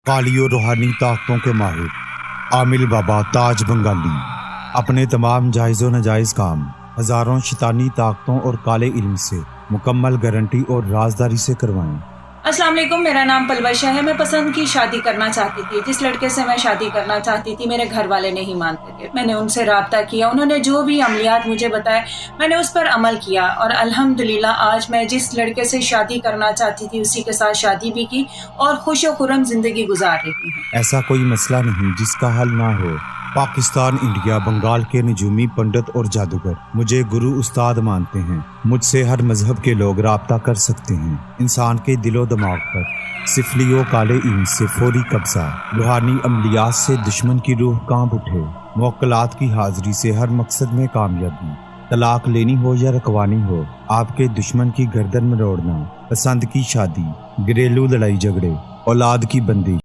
काली और रूहानी ताकतों के माहिर आमिल बाबा ताज बंगाली अपने तमाम जायज़ व नाजायज़ काम हज़ारों शैतानी ताकतों और काले इल्म से मुकम्मल गारंटी और राजदारी से करवाएं। अस्सलाम वालेकुम, मेरा नाम पलवशा है। मैं पसंद की शादी करना चाहती थी। जिस लड़के से मैं शादी करना चाहती थी मेरे घर वाले नहीं मानते थे। मैंने उनसे राब्ता किया, उन्होंने जो भी अमलियात मुझे बताए मैंने उस पर अमल किया और अल्हम्दुलिल्लाह आज मैं जिस लड़के से शादी करना चाहती थी उसी के साथ शादी भी की और खुश व खुर्रम जिंदगी गुजार रही हूँ। ऐसा कोई मसला नहीं जिसका हल ना हो। पाकिस्तान, इंडिया, बंगाल के नजूमी पंडित और जादूगर मुझे गुरु उस्ताद मानते हैं। मुझसे हर मजहब के लोग राब्ता कर सकते हैं। इंसान के दिलो दिमाग पर सिफली व काले इल्म से फौरी कब्जा, रूहानी अमलियात से दुश्मन की रूह कांप उठे, मुवक्कलात की हाजिरी से हर मकसद में कामयाबी, तलाक लेनी हो या रखवानी हो, आपके दुश्मन की गर्दन मरोड़ना, पसंद की शादी, घरेलू लड़ाई झगड़े, औलाद की बंदी।